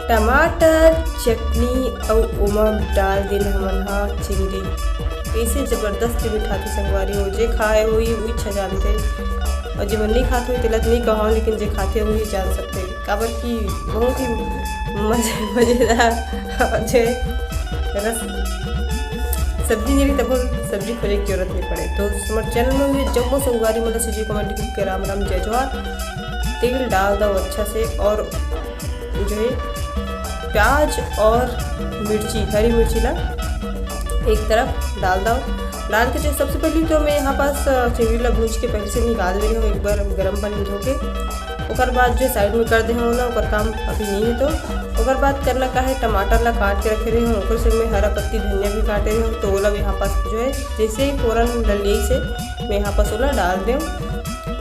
टमाटर चटनी और ओमा डाल दिन हमन हा चिंगड़ी कैसे ज़बरदस्त मीठा थे संगवारी हो। जे खाए हुई वो इच्छा जानते और जे मन नहीं खाते हुई तिलत नहीं कहा, लेकिन जे खाते हुए जान सकते काबर की बहुत ही मज़ेदार और जो रस सब्जी नहीं तब सब्जी खोजे की जरूरत नहीं पड़े। तो हमारे चैनल में भी जब वो संगवारी मतलब सब्जी कमेंट के राम राम जय जोहार। तेल डाल दो अच्छा से और जो है प्याज और मिर्ची हरी मिर्ची ला एक तरफ डाल दो। डाल के जो सबसे पहले तो मैं यहाँ पास चिंगड़ी ला भूज के पहले से निकाल दे रही हूँ एक बार गर्म पानी धो के। ओकर बाद जो साइड में कर दे हूँ ना, ओकर काम अभी नहीं है। तो ओकर बाद करना का है, टमाटर ला काट के रखे रही हूँ, ओकर से मैं हरा पत्ती धनिया भी काटे रही हूँ। तो ओला यहाँ पास जो है जैसे ही फ़ौरन डलिए से मैं यहाँ पास ओला डाल दूँ।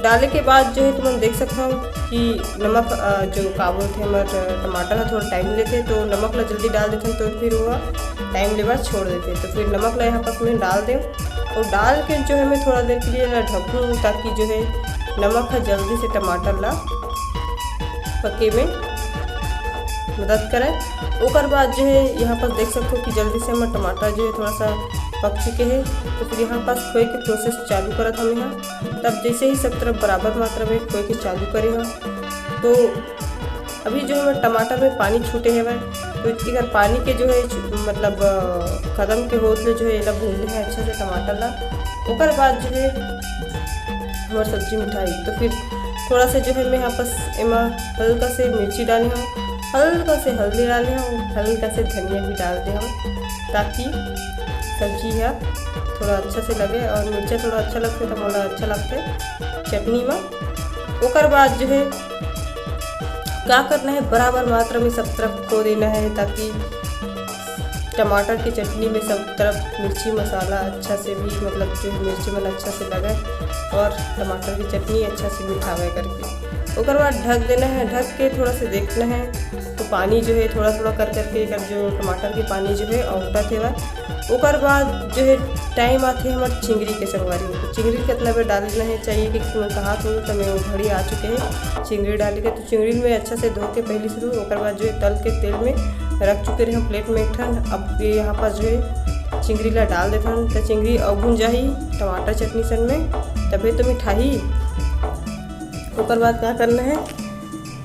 डालने के बाद जो है तुम देख सकता हूँ कि नमक जो काबुल थे हमारे टमाटर है थोड़ा टाइम लेते, तो नमक ला जल्दी डाल देते हैं तो फिर वो टाइम ले बाद छोड़ देते। तो फिर नमक ला यहाँ पास मैं डाल दें और डाल के जो है मैं थोड़ा देर के लिए ढकूँ ताकि जो है नमक है जल्दी से टमाटर ला पके में मदद करे। ओकर बाद जो है यहाँ पास देख सकते हो कि जल्दी से हमारा टमाटर जो है थोड़ा सा पक चुके हैं। तो फिर यहाँ पास खोए के प्रोसेस चालू करा था यहाँ। तब जैसे ही सब तरफ बराबर मात्रा में खोए के चालू करे हैं, तो अभी जो है टमाटर में पानी छूटे हैं वह, तो इसके अगर पानी के जो है मतलब कदम के होते जो है ये भूनने हैं अच्छे से टमाटर ला। ओकर बाद जो है हमारी सब्जी मिठाई। तो फिर थोड़ा सा जो है मैं यहाँ पास एमा हल्का से मिर्ची डाली हूँ, हल्का से हल्दी डाली हूँ, हल्का से धनिया भी डाल दे हम ताकि सब्जी है थोड़ा अच्छा से लगे और मिर्चा थोड़ा अच्छा लगते तो मोला अच्छा लगते चटनी में। ओकर बाद जो है क्या करना है, बराबर मात्रा में सब तरफ खो देना है ताकि टमाटर की चटनी में सब तरफ मिर्ची मसाला अच्छा से भी मतलब जो मिर्ची मन अच्छा से लगे और टमाटर की चटनी अच्छा से मिठावे करके। ओकर बाद ढक देना है, ढक के थोड़ा सा देखना है तो पानी जो है थोड़ा थोड़ा कर करके कर जो टमाटर के पानी जो है औटा थे वह। ओकर बाद जो है टाइम आते हैं हमारे चिंगड़ी के संगवारी में। तो चिंगड़ी कितना बेर डालना है चाहिए कि कहा तो मैं घड़ी आ चुके हैं चिंगड़ी डाल के। तो चिंगड़ी में अच्छा से धो के पहले शुरू। ओकर बाद जो है तल के तेल में रख चुके रहे प्लेट में एक ठन। अब ये यहाँ पास जो है चिंगड़ी ला डाल देते हैं तो चिंगड़ी अभुन जाही टमाटर चटनी सन में तभी तो मिठाई। ओकर बाद क्या करना है,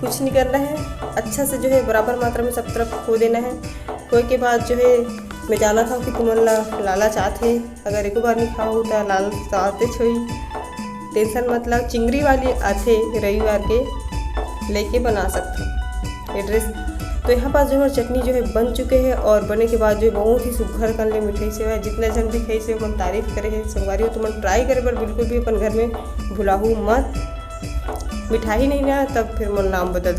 कुछ नहीं करना है, अच्छा से जो है बराबर मात्रा में सब तरफ खो देना है। खोए के बाद जो है मैं जाना था कि तुम लाला चाहते अगर एक बार नहीं खाओ तो लाल चाहते छोई टेंशन मतलब चिंगड़ी वाली आते रविवार के लेके बना सकते एड्रेस। तो यहाँ पास जो हमारी चटनी जो है बन चुके हैं और बने के बाद जो है बहुत ही सुघर कर ले मिठाई से है। जितना जन भी खाई से मन तारीफ करे है संगवारी हो, तो मन ट्राई करे पर बिल्कुल भी अपन घर में भुलाहू मत। मिठाई नहीं ना तब फिर मन नाम बदल